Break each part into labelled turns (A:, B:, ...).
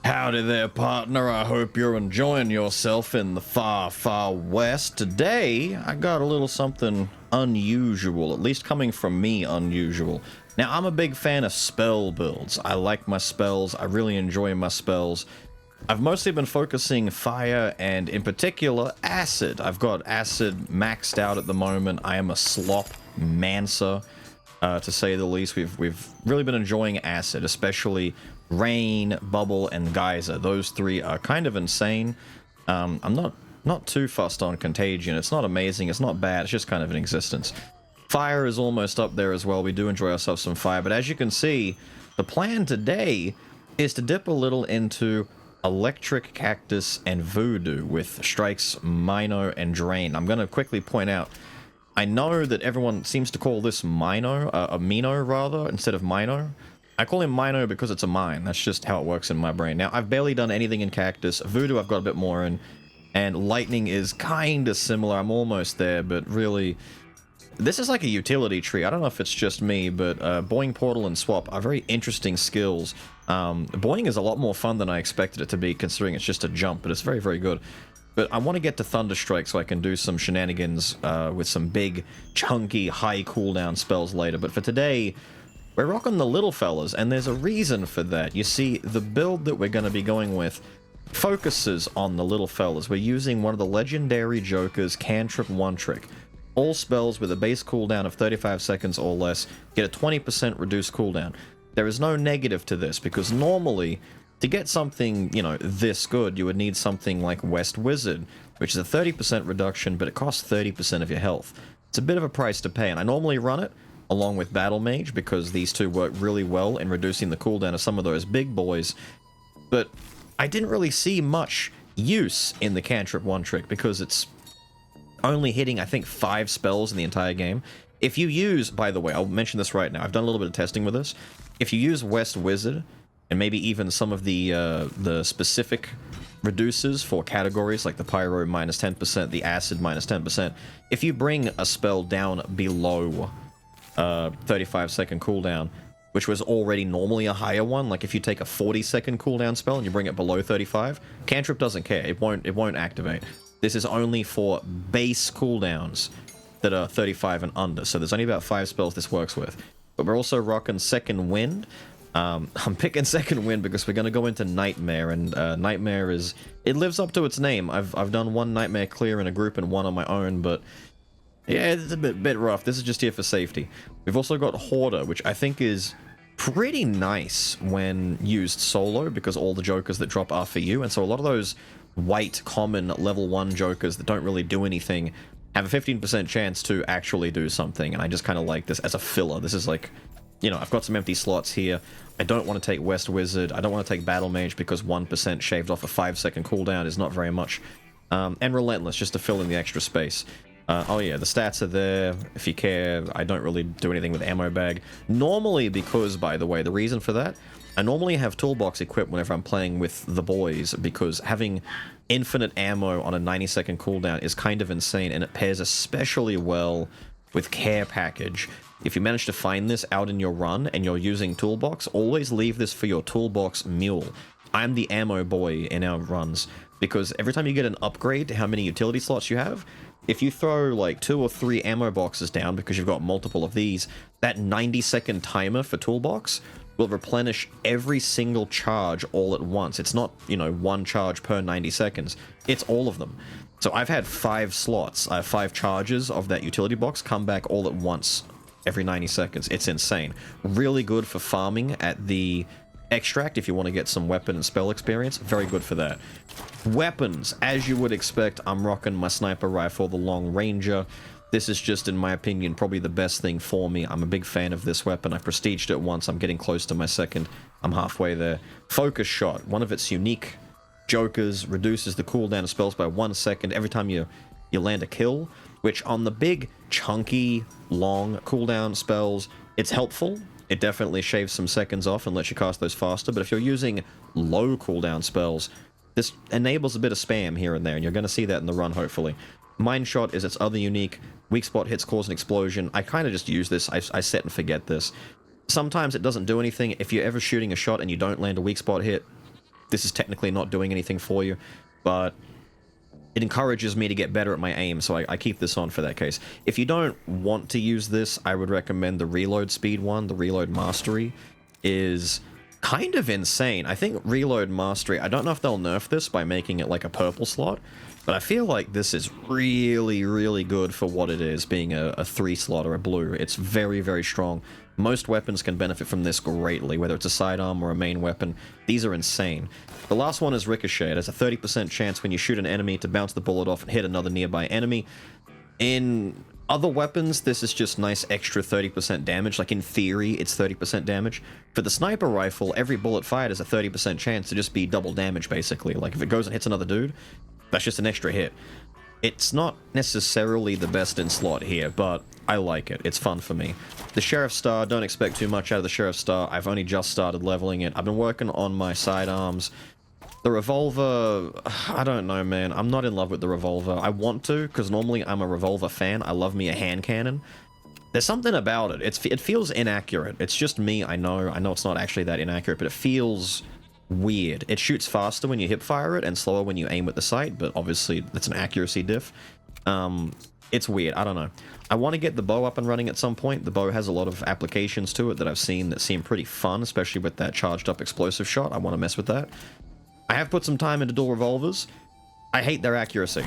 A: Howdy there, partner. I hope you're enjoying yourself in the far, far west. Today, I got a little something unusual, at least coming from me unusual. Now, I'm a big fan of spell builds. I like my spells. I really enjoy my spells. I've mostly been focusing fire and, in particular, acid. I've got acid maxed out at the moment. I am a slop mancer, to say the least. We've really been enjoying acid, especially rain, bubble, and geyser. Those three are kind of insane. I'm not too fussed on contagion. It's not amazing, it's not bad, it's just kind of in existence. Fire is almost up there as well. We do enjoy ourselves some fire, but as you can see, the plan today is to dip a little into electric, cactus, and voodoo with strikes, Mino, and drain. I'm going to quickly point out, I know that everyone seems to call this Mino, Mino rather, instead of Mino. I call him Mino because it's a mine. That's just how it works in my brain. Now, I've barely done anything in Cactus. Voodoo I've got a bit more in. And Lightning is kind of similar. I'm almost there, but really, this is like a utility tree. I don't know if it's just me, but Boing, Portal, and Swap are very interesting skills. Boing is a lot more fun than I expected it to be, considering it's just a jump, but it's very, very good. But I want to get to Thunderstrike so I can do some shenanigans with some big, chunky, high cooldown spells later. But for today, we're rocking the little fellas, and there's a reason for that. You see, the build that we're going to be going with focuses on the little fellas. We're using one of the legendary Joker's Cantrip One Trick. All spells with a base cooldown of 35 seconds or less get a 20% reduced cooldown. There is no negative to this, because normally, to get something, you know, this good, you would need something like West Wizard, which is a 30% reduction, but it costs 30% of your health. It's a bit of a price to pay, and I normally run it along with Battle Mage, because these two work really well in reducing the cooldown of some of those big boys. But I didn't really see much use in the Cantrip One Trick, because it's only hitting, I think, 5 spells in the entire game. If you use, by the way, I'll mention this right now, I've done a little bit of testing with this. If you use West Wizard, and maybe even some of the specific reducers for categories, like the Pyro minus 10%, the Acid minus 10%, if you bring a spell down below 35-second cooldown, which was already normally a higher one, like if you take a 40-second cooldown spell and you bring it below 35, Cantrip doesn't care. It won't activate. This is only for base cooldowns that are 35 and under, so there's only about 5 spells this works with. But we're also rocking Second Wind. I'm picking Second Wind because we're going to go into Nightmare, and Nightmare is... it lives up to its name. I've done one Nightmare clear in a group and one on my own, but yeah, it's a bit rough. This is just here for safety. We've also got Hoarder, which I think is pretty nice when used solo, because all the jokers that drop are for you, and so a lot of those white, common, level 1 jokers that don't really do anything have a 15% chance to actually do something, and I just kind of like this as a filler. This is like, you know, I've got some empty slots here. I don't want to take West Wizard. I don't want to take Battle Mage, because 1% shaved off a 5-second cooldown is not very much. And Relentless, just to fill in the extra space. Oh yeah, the stats are there, if you care. I don't really do anything with ammo bag. Normally, because, by the way, the reason for that, I normally have toolbox equipped whenever I'm playing with the boys, because having infinite ammo on a 90-second cooldown is kind of insane, and it pairs especially well with Care Package. If you manage to find this out in your run and you're using toolbox, always leave this for your toolbox mule. I'm the ammo boy in our runs, because every time you get an upgrade to how many utility slots you have, if you throw like 2 or 3 ammo boxes down because you've got multiple of these, that 90-second timer for toolbox will replenish every single charge all at once. It's not, you know, 1 charge per 90 seconds. It's all of them. So I've had 5 slots, 5 charges of that utility box come back all at once every 90 seconds. It's insane. Really good for farming at the extract if you want to get some weapon and spell experience. Very good for that. Weapons, as you would expect, I'm rocking my sniper rifle, the Long Ranger. This is just, in my opinion, probably the best thing for me. I'm a big fan of this weapon. I prestiged it once. I'm getting close to my second. I'm halfway there. Focus Shot, one of its unique jokers, reduces the cooldown of spells by 1 second every time you land a kill, which on the big, chunky, long cooldown spells, it's helpful. It definitely shaves some seconds off and lets you cast those faster, but if you're using low cooldown spells, this enables a bit of spam here and there, and you're going to see that in the run, hopefully. Mind Shot is its other unique. Weak Spot hits cause an explosion. I kind of just use this. I set and forget this. Sometimes it doesn't do anything. If you're ever shooting a shot and you don't land a weak spot hit, this is technically not doing anything for you, but it encourages me to get better at my aim, so I keep this on for that case. If you don't want to use this, I would recommend the reload speed one. The reload mastery is kind of insane. I think reload mastery, I don't know if they'll nerf this by making it like a purple slot, but I feel like this is really, really good for what it is, being a 3 slot or a blue. It's very, very strong. Most weapons can benefit from this greatly, whether it's a sidearm or a main weapon. These are insane. The last one is Ricochet. There's a 30% chance when you shoot an enemy to bounce the bullet off and hit another nearby enemy. In other weapons, this is just nice extra 30% damage. Like, in theory, it's 30% damage. For the sniper rifle, every bullet fired has a 30% chance to just be double damage, basically. Like, if it goes and hits another dude, that's just an extra hit. It's not necessarily the best in slot here, but I like it. It's fun for me. The Sheriff Star, don't expect too much out of the Sheriff Star. I've only just started leveling it. I've been working on my sidearms. The revolver, I don't know, man. I'm not in love with the revolver. I want to, because normally I'm a revolver fan. I love me a hand cannon. There's something about it. It feels inaccurate. It's just me, I know. I know it's not actually that inaccurate, but it feels weird. It shoots faster when you hip fire it and slower when you aim at the sight, but obviously that's an accuracy diff. It's weird. I don't know. I want to get the bow up and running at some point. The bow has a lot of applications to it that I've seen that seem pretty fun, especially with that charged up explosive shot. I want to mess with that. I have put some time into dual revolvers. I hate their accuracy.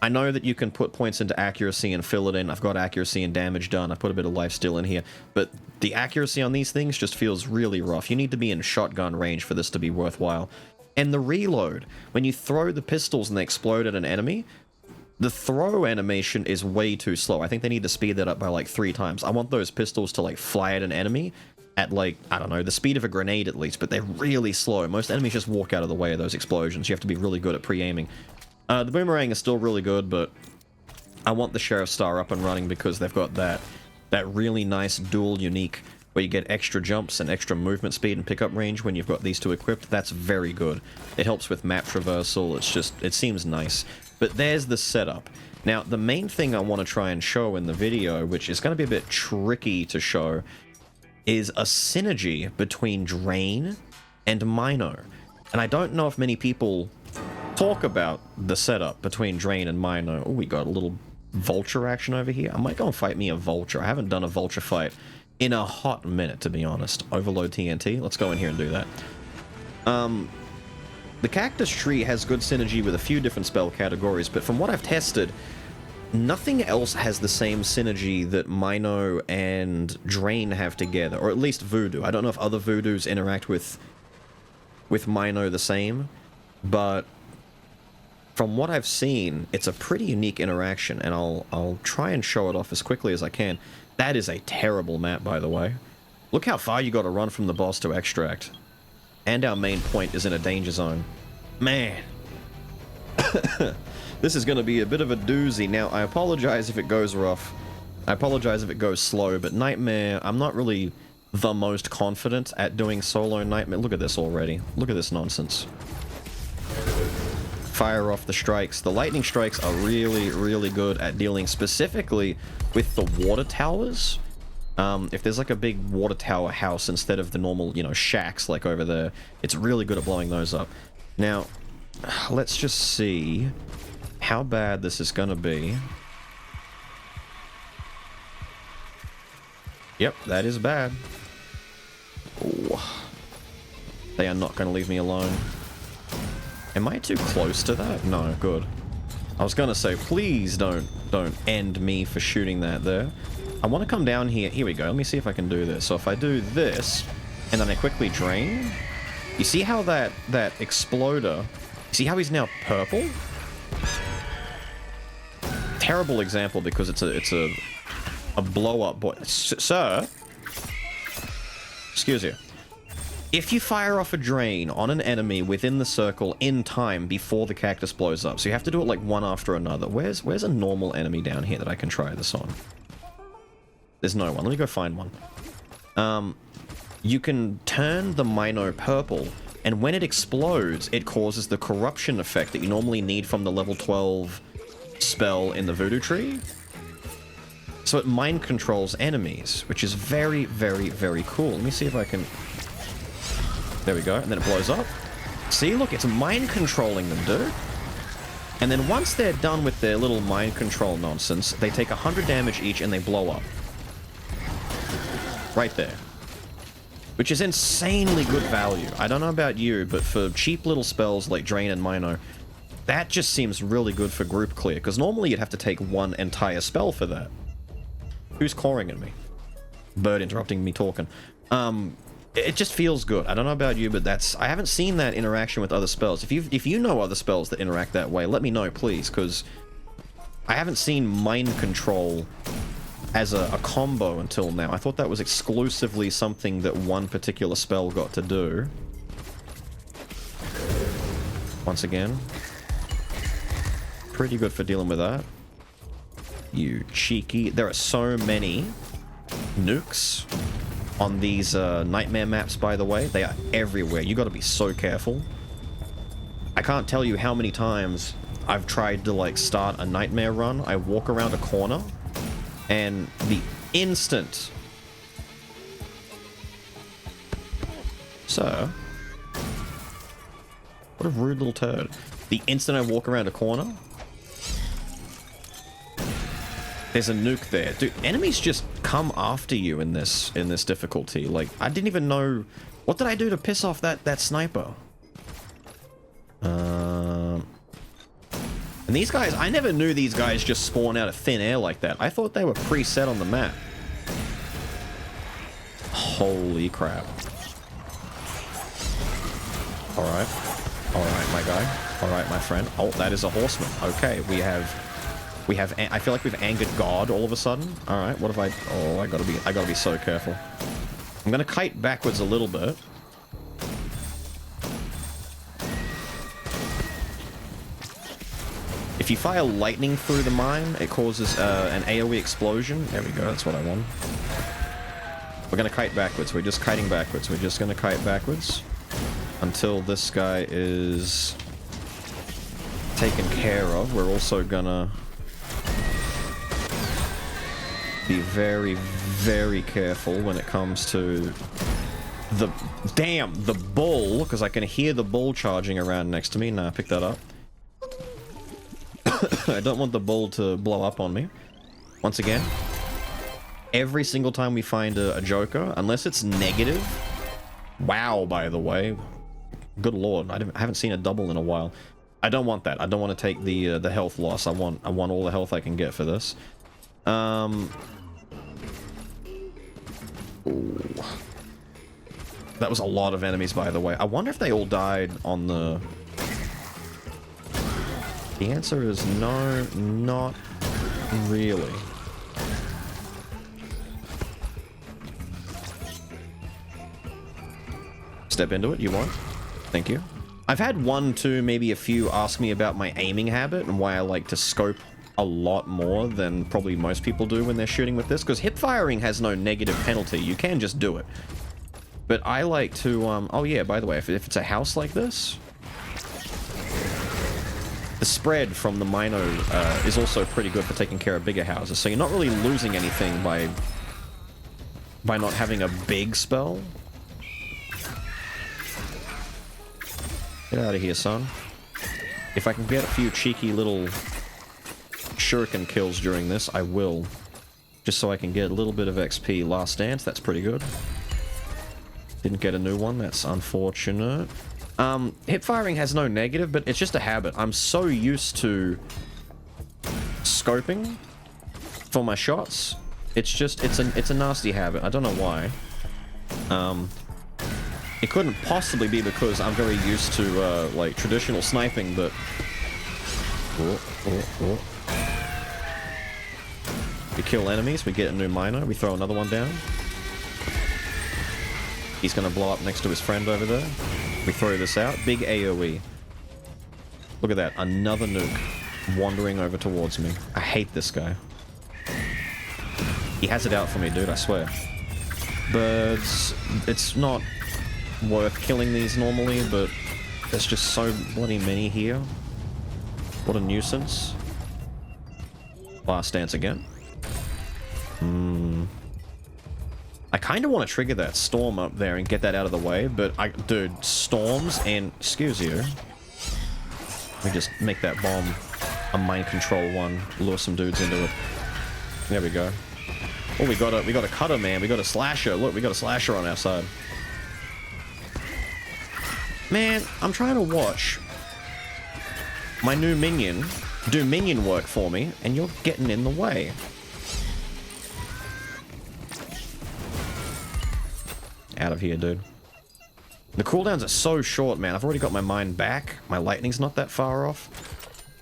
A: I know that you can put points into accuracy and fill it in. I've got accuracy and damage done. I put a bit of life steal in here. But the accuracy on these things just feels really rough. You need to be in shotgun range for this to be worthwhile. And the reload, when you throw the pistols and they explode at an enemy, the throw animation is way too slow. I think they need to speed that up by like 3 times. I want those pistols to like fly at an enemy at like, I don't know, the speed of a grenade at least, but they're really slow. Most enemies just walk out of the way of those explosions. You have to be really good at pre-aiming. The boomerang is still really good, but I want the Sheriff Star up and running because they've got that really nice dual unique where you get extra jumps and extra movement speed and pickup range when you've got these two equipped. That's very good. It helps with map traversal. It's just, it seems nice. But there's the setup. Now, the main thing I want to try and show in the video, which is going to be a bit tricky to show, is a synergy between Drain and Mino. And I don't know if many people talk about the setup between Drain and Mino. Oh, we got a little Vulture action over here. I might go and fight me a Vulture. I haven't done a Vulture fight in a hot minute, to be honest. Overload TNT. Let's go in here and do that. The Cactus Tree has good synergy with a few different spell categories, but from what I've tested, nothing else has the same synergy that Mino and Drain have together, or at least Voodoo. I don't know if other Voodoos interact with Mino the same, but from what I've seen, it's a pretty unique interaction, and I'll try and show it off as quickly as I can. That is a terrible map, by the way. Look how far you got to run from the boss to extract. And our main point is in a danger zone. Man. This is going to be a bit of a doozy. Now, I apologize if it goes rough. I apologize if it goes slow, but Nightmare, I'm not really the most confident at doing solo Nightmare. Look at this already. Look at this nonsense. Fire off the strikes. The lightning strikes are really, really good at dealing specifically with the water towers. If there's like a big water tower house instead of the normal, you know, shacks like over there, it's really good at blowing those up. Now, let's just see how bad this is gonna be. Yep, that is bad. Ooh. They are not gonna leave me alone. Am I too close to that? No, good. I was gonna say, please don't end me for shooting that there. I want to come down here. Here we go. Let me see if I can do this. So if I do this, and then I quickly drain, you see how that exploder, you see how he's now purple? Terrible example because it's a blow up boy. Sir, excuse you. If you fire off a drain on an enemy within the circle in time before the cactus blows up, so you have to do it like one after another. Where's a normal enemy down here that I can try this on? There's no one. Let me go find one. You can turn the Mino purple, and when it explodes, it causes the corruption effect that you normally need from the level 12 spell in the Voodoo Tree. So it mind controls enemies, which is very, very, very cool. Let me see if I can... There we go, and then it blows up. See, look, it's mind controlling them, dude. And then once they're done with their little mind control nonsense, they take 100 damage each and they blow up. Right there. Which is insanely good value. I don't know about you, but for cheap little spells like Drain and Mino, that just seems really good for group clear, because normally you'd have to take one entire spell for that. Who's coring at me? Bird interrupting me talking. It just feels good. I don't know about you, but I haven't seen that interaction with other spells. If you know other spells that interact that way, let me know, please, because I haven't seen mind control as a combo until now. I thought that was exclusively something that one particular spell got to do. Once again. Pretty good for dealing with that. You cheeky... There are so many nukes on these nightmare maps, by the way. They are everywhere. You gotta be so careful. I can't tell you how many times I've tried to, like, start a nightmare run. I walk around a corner, and the instant... Sir? What a rude little turd. The instant I walk around a corner... There's a nuke there. Dude, enemies just come after you in this difficulty. Like, I didn't even know... What did I do to piss off that sniper? And these guys... I never knew these guys just spawn out of thin air like that. I thought they were preset on the map. Holy crap. Alright. Alright, my guy. Alright, my friend. Oh, that is a horseman. Okay, we have... I feel like we've angered God all of a sudden. Alright, what if I... Oh, I gotta be so careful. I'm gonna kite backwards a little bit. If you fire lightning through the mine, it causes an AoE explosion. There we go, that's what I want. We're gonna kite backwards. We're just kiting backwards. We're just gonna kite backwards until this guy is taken care of. We're also gonna be very, very careful when it comes to the... Damn! The bull! Because I can hear the bull charging around next to me. Nah, pick that up. I don't want the bull to blow up on me. Once again, every single time we find a joker, unless it's negative... Wow, by the way. Good lord, I haven't seen a double in a while. I don't want that. I don't want to take the health loss. I want all the health I can get for this. Ooh. That was a lot of enemies, by the way. I wonder if they all died on the... The answer is no, not really. Step into it, you want? Thank you. I've had one, two, maybe a few ask me about my aiming habit and why I like to scope a lot more than probably most people do when they're shooting with this, because hip firing has no negative penalty. You can just do it. But I like to, oh yeah, by the way, if it's a house like this, the spread from the Mino is also pretty good for taking care of bigger houses, so you're not really losing anything by not having a big spell. Get out of here, son. If I can get a few cheeky little shuriken kills during this, I will. Just so I can get a little bit of XP. Last Dance, that's pretty good. Didn't get a new one, that's unfortunate. Hip firing has no negative, but it's just a habit. I'm so used to scoping for my shots. It's a nasty habit. I don't know why. It couldn't possibly be because I'm very used to like traditional sniping, but we kill enemies, we get a new Mino, we throw another one down. He's gonna blow up next to his friend over there. We throw this out. Big AoE. Look at that. Another nuke wandering over towards me. I hate this guy. He has it out for me, dude, I swear. Birds. It's not worth killing these normally, but there's just so bloody many here. What a nuisance. Last Dance again. I kind of want to trigger that storm up there and get that out of the way, but dude, storms and, excuse you. Let me just make that bomb a mind control one, lure some dudes into it. There we go. Oh, we got a cutter, man. We got a slasher. Look, we got a slasher on our side. Man, I'm trying to watch my new minion do minion work for me, and you're getting in the way. Out of here, dude. The cooldowns are so short, man. I've already got my mind back. My lightning's not that far off.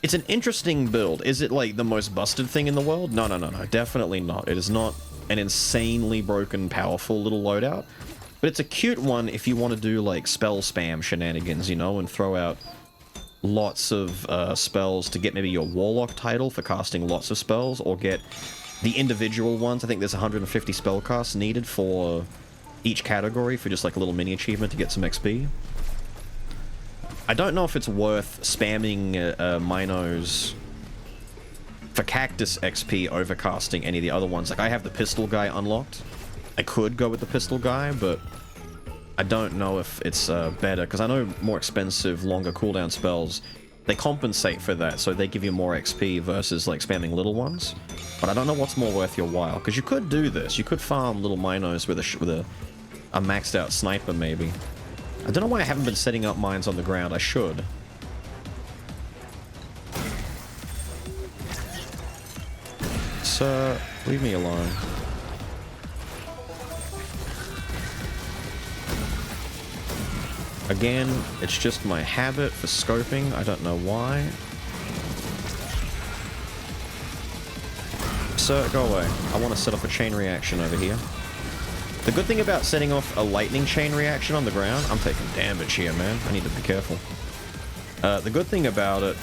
A: It's an interesting build. Is it like the most busted thing in the world? No, no, no, no. Definitely not. It is not an insanely broken, powerful little loadout. But it's a cute one if you want to do like spell spam shenanigans, you know, and throw out lots of spells to get maybe your warlock title for casting lots of spells, or get the individual ones. I think there's 150 spell casts needed for each category for just like a little mini achievement to get some XP. I don't know if it's worth spamming Minos for cactus XP overcasting any of the other ones. Like, I have the pistol guy unlocked. I could go with the pistol guy, but I don't know if it's better, because I know more expensive, longer cooldown spells, they compensate for that, so they give you more XP versus like spamming little ones. But I don't know what's more worth your while, because you could do this. You could farm little Minos with a maxed out sniper, maybe. I don't know why I haven't been setting up mines on the ground. I should. Sir, leave me alone. Again, it's just my habit for scoping. I don't know why. Sir, go away. I want to set off a chain reaction over here. The good thing about setting off a lightning chain reaction on the ground... I'm taking damage here, man. I need to be careful. The good thing about it...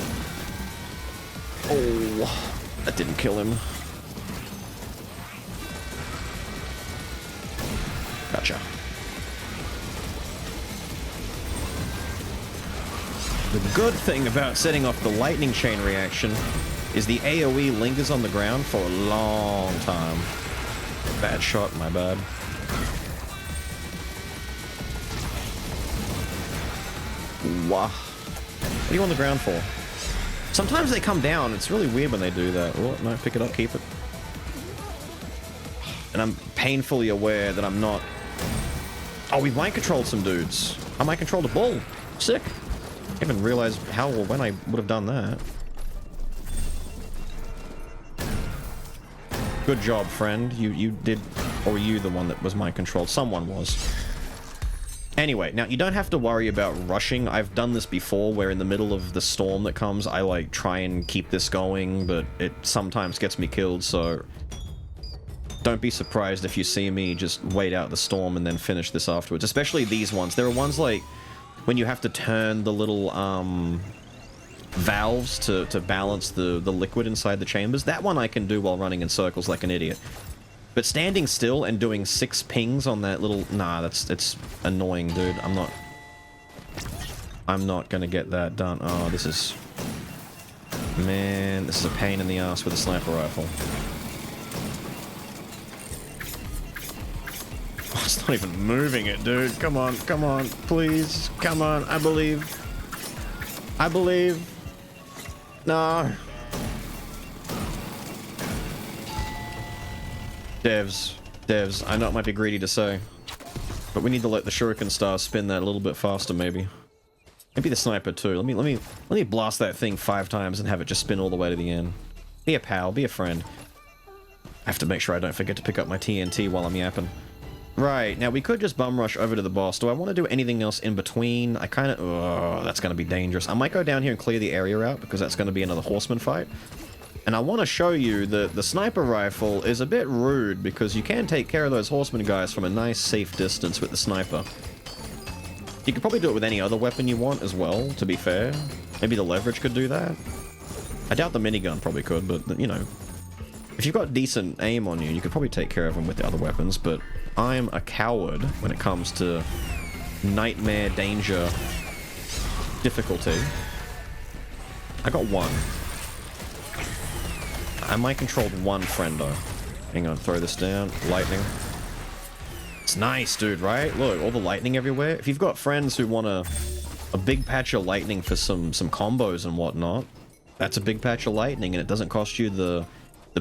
A: Oh, that didn't kill him. Gotcha. The good thing about setting off the lightning chain reaction is the AoE lingers on the ground for a long time. Bad shot, my bad. Wah. What are you on the ground for? Sometimes they come down. It's really weird when they do that. Oh, no, pick it up, keep it. And I'm painfully aware that I'm not... Oh, we've mind controlled some dudes. I mind controlled a bull. Sick. I didn't even realize how or when I would have done that. Good job, friend. You did... Or were you the one that was mind controlled? Someone was. Anyway, now you don't have to worry about rushing. I've done this before, where in the middle of the storm that comes, I like try and keep this going, but it sometimes gets me killed, so don't be surprised if you see me just wait out the storm and then finish this afterwards. Especially these ones. There are ones like when you have to turn the little valves to balance the liquid inside the chambers. That one I can do while running in circles like an idiot. But standing still and doing 6 pings on that little... Nah, it's annoying, dude. I'm not gonna get that done. Oh, this is... Man, this is a pain in the ass with a sniper rifle. Oh, it's not even moving it, dude. Come on, please. Come on, I believe. I believe. No. Devs, I know it might be greedy to say, but we need to let the shuriken star spin that a little bit faster, maybe. Maybe the sniper too. Let me blast that thing 5 times and have it just spin all the way to the end. Be a pal, be a friend. I have to make sure I don't forget to pick up my TNT while I'm yapping. Right, now we could just bum rush over to the boss. Do I want to do anything else in between? I kind of... Oh, that's going to be dangerous. I might go down here and clear the area out, because that's going to be another horseman fight. And I want to show you that the sniper rifle is a bit rude, because you can take care of those horseman guys from a nice, safe distance with the sniper. You could probably do it with any other weapon you want as well, to be fair. Maybe the leverage could do that. I doubt the minigun probably could, but, you know. If you've got decent aim on you, you could probably take care of them with the other weapons, but I'm a coward when it comes to nightmare danger difficulty. I got 1. I might control 1 friendo. Hang on, throw this down. Lightning. It's nice, dude, right? Look, all the lightning everywhere. If you've got friends who want a big patch of lightning for some combos and whatnot, that's a big patch of lightning, and it doesn't cost you the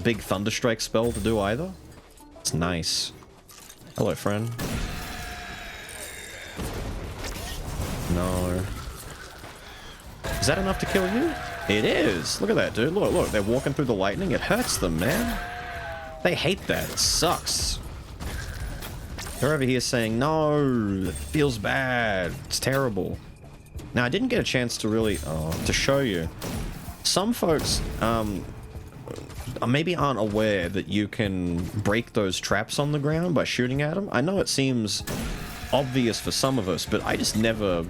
A: big Thunderstrike spell to do either. It's nice. Hello, friend. No. Is that enough to kill you? It is. Look at that, dude. Look, look. They're walking through the lightning. It hurts them, man. They hate that. It sucks. They're over here saying, no, it feels bad. It's terrible. Now, I didn't get a chance to really, to show you. Some folks, maybe aren't aware that you can break those traps on the ground by shooting at them. I know it seems obvious for some of us, but I just never...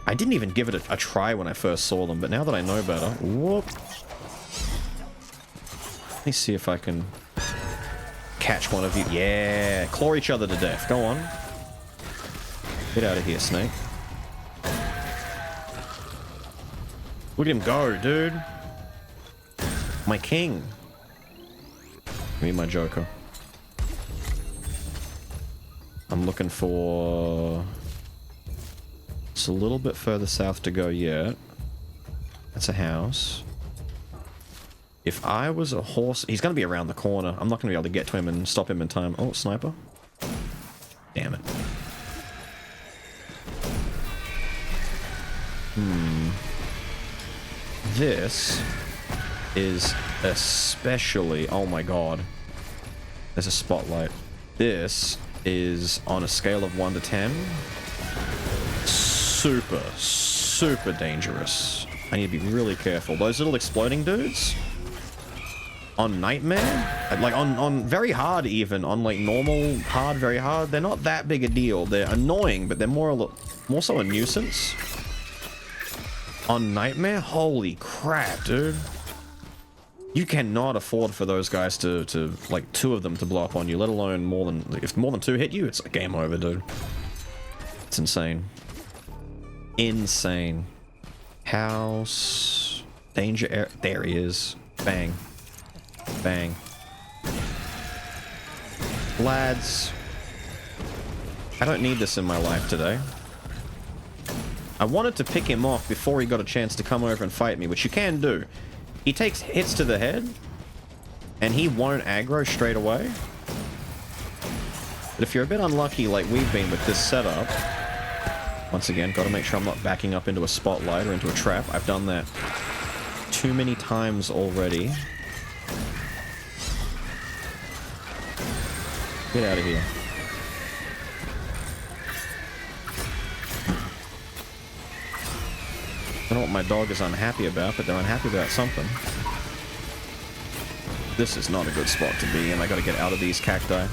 A: I didn't even give it a try when I first saw them, but now that I know better... Whoop. Let me see if I can catch one of you. Yeah, claw each other to death. Go on. Get out of here, Snake. Look at him go, dude. My king. Give me my Joker. I'm looking for... It's a little bit further south to go yet. That's a house. If I was a horse... He's going to be around the corner. I'm not going to be able to get to him and stop him in time. Oh, sniper. Damn it. This is especially... Oh my god. There's a spotlight. This is on a scale of 1 to 10. Super, super dangerous. I need to be really careful. Those little exploding dudes on Nightmare, like on very hard even, on like normal, hard, very hard, they're not that big a deal. They're annoying, but they're more so a nuisance. On Nightmare, holy crap, dude. You cannot afford for those guys to like 2 of them to blow up on you, let alone more than, if more than 2 hit you, it's a game over, dude. It's insane. Insane. House. Danger air. There he is. Bang. Bang. Lads. I don't need this in my life today. I wanted to pick him off before he got a chance to come over and fight me, which you can do. He takes hits to the head, and he won't aggro straight away. But if you're a bit unlucky like we've been with this setup, once again, got to make sure I'm not backing up into a spotlight or into a trap. I've done that too many times already. Get out of here. I don't know what my dog is unhappy about, but they're unhappy about something. This is not a good spot to be in. I gotta get out of these cacti.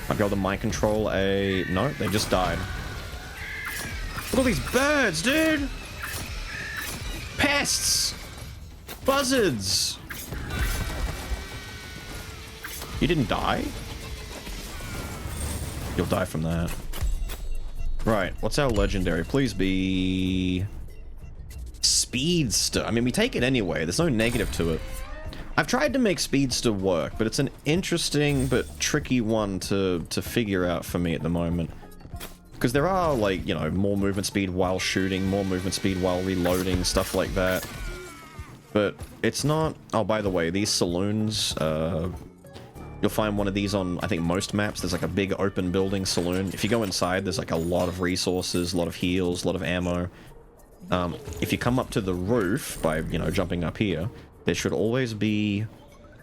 A: I'll go to mind control a... No, they just died. Look at all these birds, dude! Pests! Buzzards! You didn't die? You'll die from that. Right, what's our legendary? Please be... Speedster. I mean, we take it anyway. There's no negative to it. I've tried to make Speedster work, but it's an interesting but tricky one to figure out for me at the moment. Because there are, like, you know, more movement speed while shooting, more movement speed while reloading, stuff like that. But it's not... Oh, by the way, these saloons, you'll find one of these on, I think, most maps. There's like a big open building saloon. If you go inside, there's like a lot of resources, a lot of heals, a lot of ammo. If you come up to the roof by, you know, jumping up here, there should always be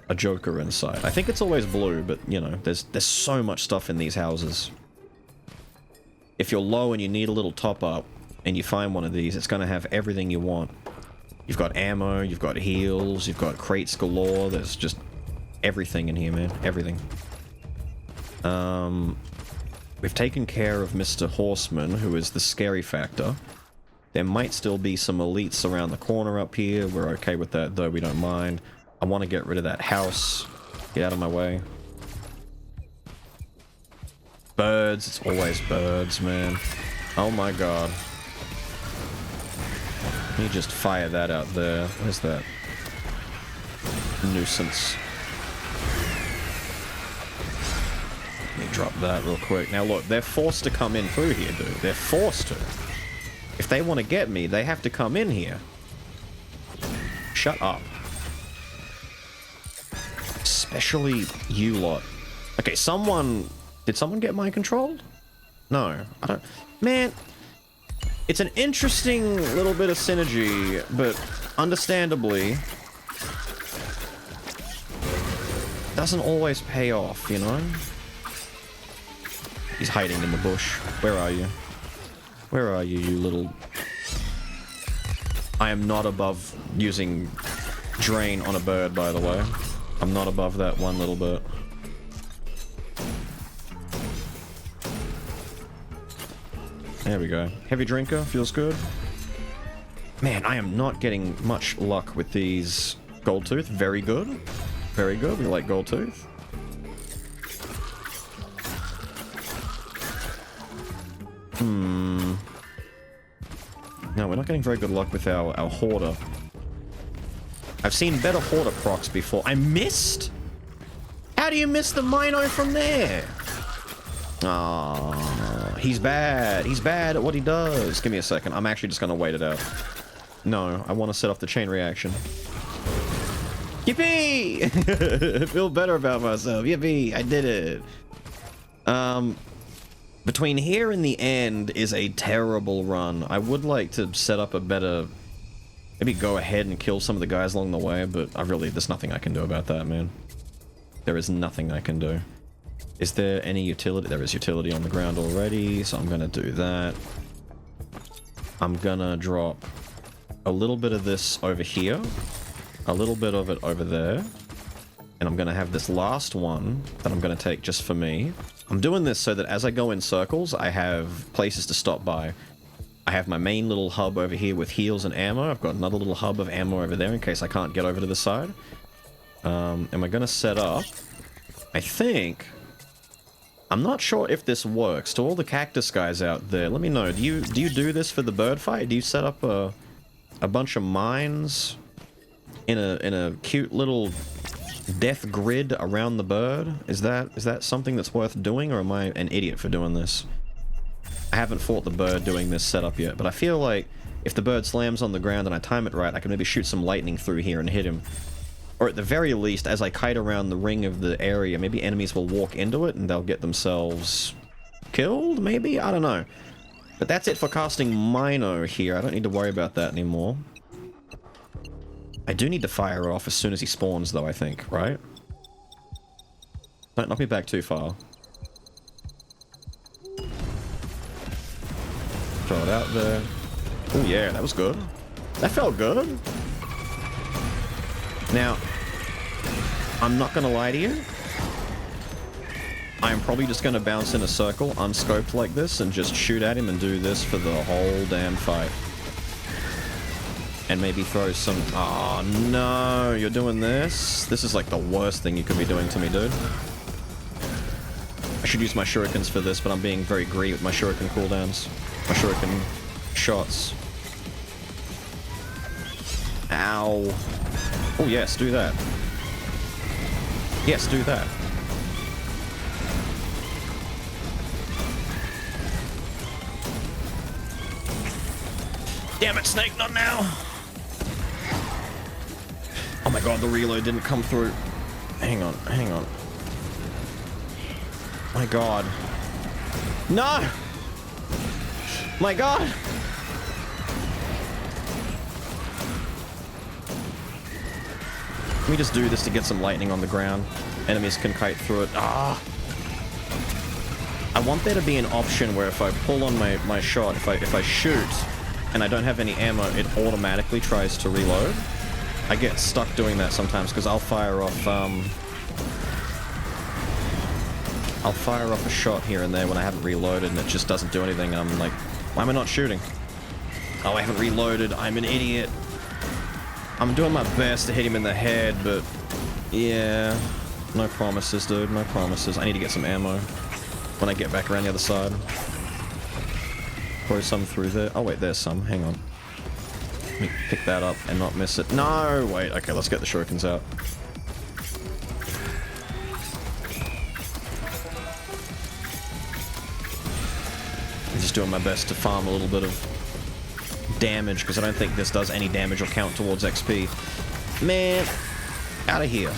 A: a Joker inside. I think it's always blue, but, you know, there's so much stuff in these houses. If you're low and you need a little top up, and you find one of these, it's going to have everything you want. You've got ammo, you've got heals, you've got crates galore, there's just everything in here, man. Everything. We've taken care of Mr. Horseman, who is the scary factor. There might still be some elites around the corner up here. We're okay with that, though. We don't mind. I want to get rid of that house. Get out of my way. Birds. It's always birds, man. Oh my god. Let me just fire that out there. Where's that? Nuisance. drop that real quick. Now look, they're forced to come in through here, dude. They're forced to. If they want to get me, they have to come in here. Shut up. Especially you lot. Okay, someone... Did someone get mind controlled? No, I don't... Man, it's an interesting little bit of synergy, but understandably... doesn't always pay off, you know? He's hiding in the bush. Where are you? Where are you, you little... I am not above using drain on a bird, by the way. I'm not above that one little bit. There we go. Heavy drinker, feels good. Man, I am not getting much luck with these gold tooth. Very good. Very good. We like gold tooth. No, we're not getting very good luck with our hoarder. I've seen better hoarder procs before. I missed? How do you miss the Mino from there? Ah, he's bad. He's bad at what he does. Give me a second. I'm actually just gonna wait it out. No, I want to set off the chain reaction. Yippee! I feel better about myself. Yippee! I did it. Between here and the end is a terrible run. I would like to set up a better... Maybe go ahead and kill some of the guys along the way, but there's nothing I can do about that, man. There is nothing I can do. Is there any utility? There is utility on the ground already, so I'm gonna do that. I'm gonna drop a little bit of this over here, a little bit of it over there, and I'm gonna have this last one that I'm gonna take just for me. I'm doing this so that as I go in circles, I have places to stop by. I have my main little hub over here with heals and ammo. I've got another little hub of ammo over there in case I can't get over to the side. Am I gonna set up? I think... I'm not sure if this works. To all the cactus guys out there, let me know. Do you do this for the bird fight? Do you set up a bunch of mines in a cute little death grid around the bird? Is that something that's worth doing, or am I an idiot for doing this? I haven't fought the bird doing this setup yet, but I feel like if the bird slams on the ground and I time it right, I can maybe shoot some lightning through here and hit him. Or at the very least, as I kite around the ring of the area, maybe enemies will walk into it and they'll get themselves killed, maybe? I don't know. But that's it for casting Mino here. I don't need to worry about that anymore. I do need to fire off as soon as he spawns, though, I think, right? Don't knock me back too far. Throw it out there. Oh yeah, that was good. That felt good. Now, I'm not gonna lie to you. I'm probably just gonna bounce in a circle, unscoped like this, and just shoot at him and do this for the whole damn fight. And maybe throw some... Oh no, you're doing this? This is like the worst thing you could be doing to me, dude. I should use my shurikens for this, but I'm being very greedy with my shuriken cooldowns. My shuriken shots. Ow. Oh yes, do that. Yes, do that. Damn it, Snake, not now! Oh my god, the reload didn't come through. Hang on, hang on. My god. No! My god! Let me just do this to get some lightning on the ground. Enemies can kite through it. Ah! I want there to be an option where if I pull on my shot, if I shoot, and I don't have any ammo, it automatically tries to reload. I get stuck doing that sometimes, because I'll fire off a shot here and there when I haven't reloaded and it just doesn't do anything, and I'm like, why am I not shooting? Oh, I haven't reloaded, I'm an idiot. I'm doing my best to hit him in the head, but yeah, no promises, dude, no promises. I need to get some ammo when I get back around the other side. Throw some through there. Oh wait, there's some, hang on. Let me pick that up and not miss it. No, wait, okay, let's get the shurikens out. just doing my best to farm a little bit of damage, because I don't think this does any damage or count towards XP. Man, out of here.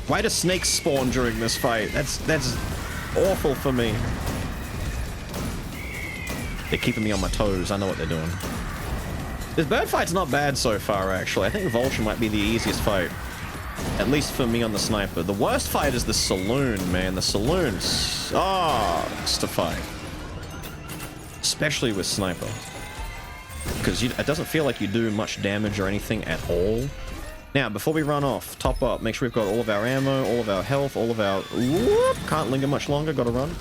A: Why do snakes spawn during this fight? That's awful for me. They're keeping me on my toes. I know what they're doing. This bird fight's not bad so far, actually. I think Vulture might be the easiest fight. At least for me on the sniper. The worst fight is the saloon, man. The saloon sucks to fight. Especially with sniper. Because it doesn't feel like you do much damage or anything at all. Now, before we run off, top up. Make sure we've got all of our ammo, all of our health, all of our... Whoop! Can't linger much longer. Gotta run.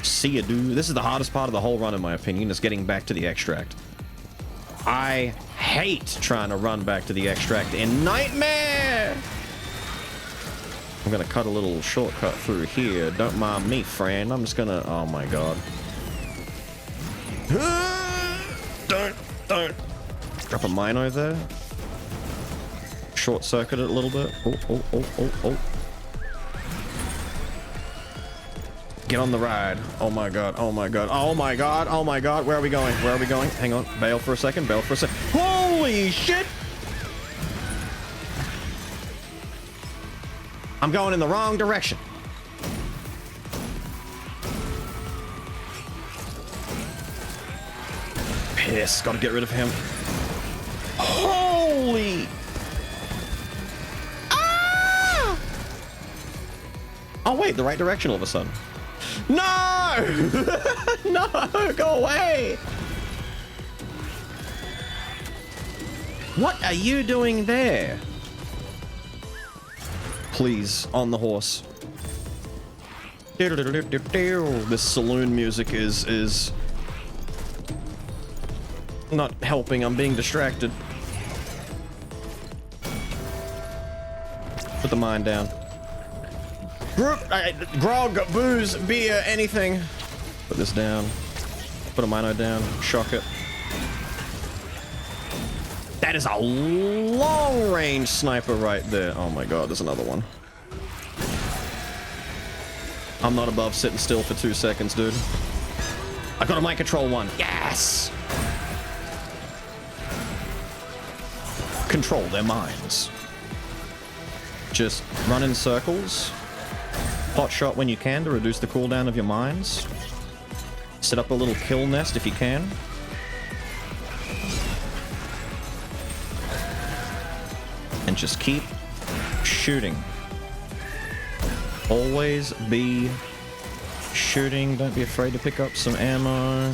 A: See ya, dude. This is the hardest part of the whole run, in my opinion, is getting back to the extract. I hate trying to run back to the extract in Nightmare! I'm gonna cut a little shortcut through here. Don't mind me, friend. I'm just gonna... Oh my god. Don't. Drop a Mino there. Short circuit it a little bit. Oh. Get on the ride. Oh my god. Where are we going? Hang on. Bail for a second. Holy shit! I'm going in the wrong direction. Piss. Gotta get rid of him. Holy... Ah! Oh wait, the right direction all of a sudden. No! No, go away! What are you doing there? Please, on the horse. This saloon music is not helping. I'm being distracted. Put the mine down. Grog, booze, beer, anything. Put this down. Put a Mino down. Shock it. That is a long-range sniper right there. Oh my god, there's another one. I'm not above sitting still for 2 seconds, dude. I got a mind control one. Yes! Control their minds. Just run in circles. Hot shot when you can to reduce the cooldown of your mines. Set up a little kill nest if you can. And just keep shooting. Always be shooting. Don't be afraid to pick up some ammo.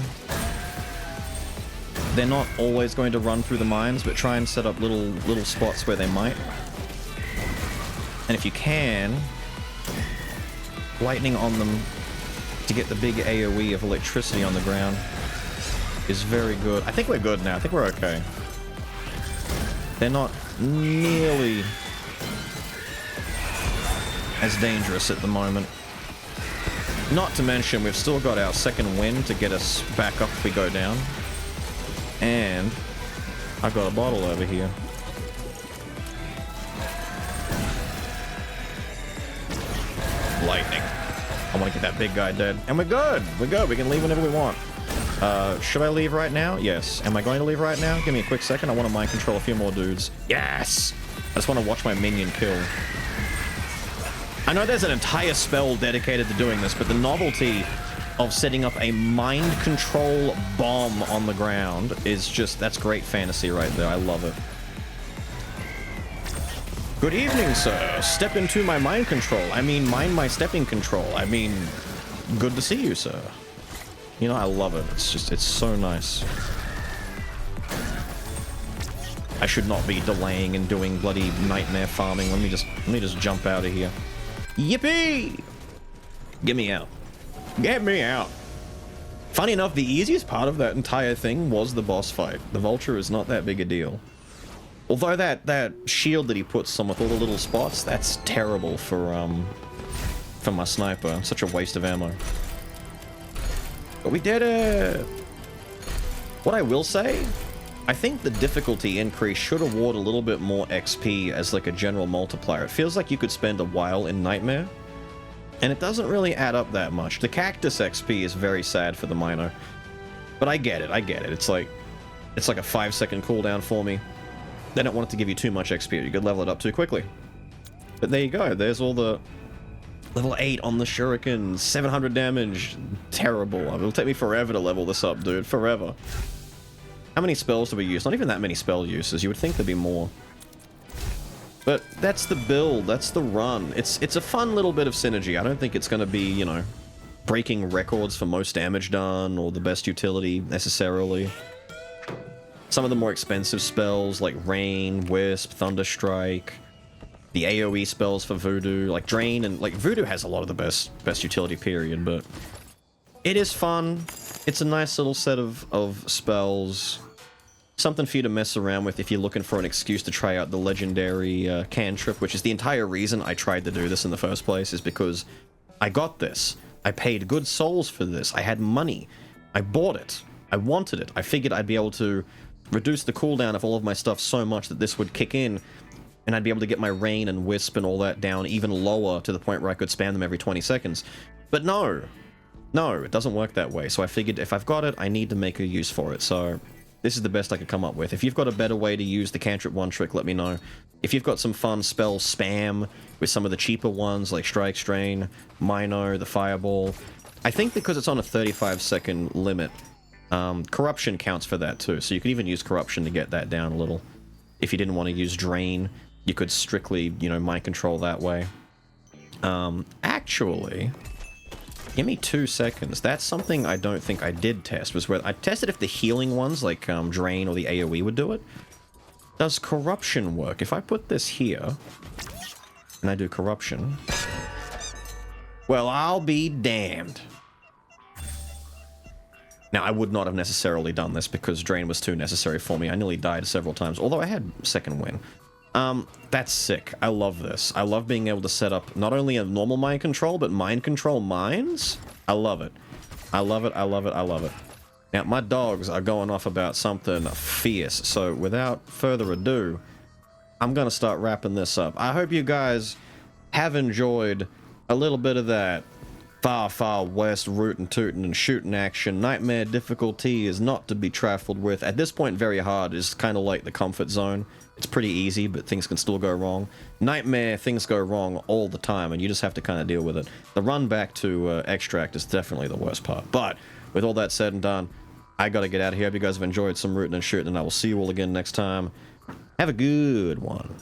A: They're not always going to run through the mines, but try and set up little spots where they might. And if you can, lightning on them to get the big AoE of electricity on the ground is very good. I think we're good now. I think we're okay. They're not nearly as dangerous at the moment. Not to mention, we've still got our second wind to get us back up if we go down. And I've got a bottle over here. Lightning. I want to get that big guy dead. And we're good. We're good. We can leave whenever we want. Should I leave right now? Yes. Am I going to leave right now? Give me a quick second. I want to mind control a few more dudes. Yes! I just want to watch my minion kill. I know there's an entire spell dedicated to doing this, but the novelty of setting up a mind control bomb on the ground is just... That's great fantasy right there. I love it. Good evening, sir. Step into my mind control. I mean, mind my stepping control. I mean, good to see you, sir. You know, I love it. It's just, it's so nice. I should not be delaying and doing bloody nightmare farming. Let me just jump out of here. Yippee! Get me out. Get me out. Funny enough, the easiest part of that entire thing was the boss fight. The Vulture is not that big a deal. Although that shield that he puts on with all the little spots, that's terrible for my sniper. Such a waste of ammo. But we did it! What I will say, I think the difficulty increase should award a little bit more XP as like a general multiplier. It feels like you could spend a while in Nightmare And it doesn't really add up that much. The cactus XP is very sad for the Mino. But I get it, I get it. It's like a 5-second cooldown for me. They don't want it to give you too much XP. You could level it up too quickly. But there you go. There's all the level 8 on the shuriken, 700 damage. Terrible. It'll take me forever to level this up, dude. Forever. How many spells do we use? Not even that many spell uses. You would think there'd be more. But that's the build. That's the run. It's a fun little bit of synergy. I don't think it's going to be, you know, breaking records for most damage done or the best utility necessarily. Some of the more expensive spells like Rain, Wisp, Thunderstrike, the AoE spells for Voodoo, like Drain, and like Voodoo has a lot of the best utility period, but it is fun. It's a nice little set of spells. Something for you to mess around with if you're looking for an excuse to try out the legendary cantrip, which is the entire reason I tried to do this in the first place, is because I got this. I paid good souls for this. I had money. I bought it. I wanted it. I figured I'd be able to reduce the cooldown of all of my stuff so much that this would kick in, and I'd be able to get my Rain and Wisp and all that down even lower to the point where I could spam them every 20 seconds. But no. No, it doesn't work that way. So I figured if I've got it, I need to make a use for it. So this is the best I could come up with. If you've got a better way to use the cantrip one trick, let me know. If you've got some fun spell spam with some of the cheaper ones like Strike Strain, Mino, the Fireball. I think because it's on a 35-second limit, Corruption counts for that too. So you could even use Corruption to get that down a little. If you didn't want to use Drain, you could strictly, you know, mind control that way. Actually, give me 2 seconds. That's something I don't think I did test, was where I tested if the healing ones, like Drain or the AoE would do it. Does Corruption work? If I put this here, and I do Corruption, well, I'll be damned. Now, I would not have necessarily done this because Drain was too necessary for me. I nearly died several times, although I had second win. That's sick. I love this. I love being able to set up not only a normal mind control, but mind control mines. I love it. I love it, I love it, I love it. Now, my dogs are going off about something fierce, so without further ado, I'm gonna start wrapping this up. I hope you guys have enjoyed a little bit of that far, far west rootin' tootin' and shooting action. Nightmare difficulty is not to be trifled with. At this point, very hard is kind of like the comfort zone. It's pretty easy, but things can still go wrong. Nightmare, things go wrong all the time, and you just have to kind of deal with it. The run back to Extract is definitely the worst part. But with all that said and done, I gotta get out of here. Hope you guys have enjoyed some rootin' and shooting, and I will see you all again next time. Have a good one.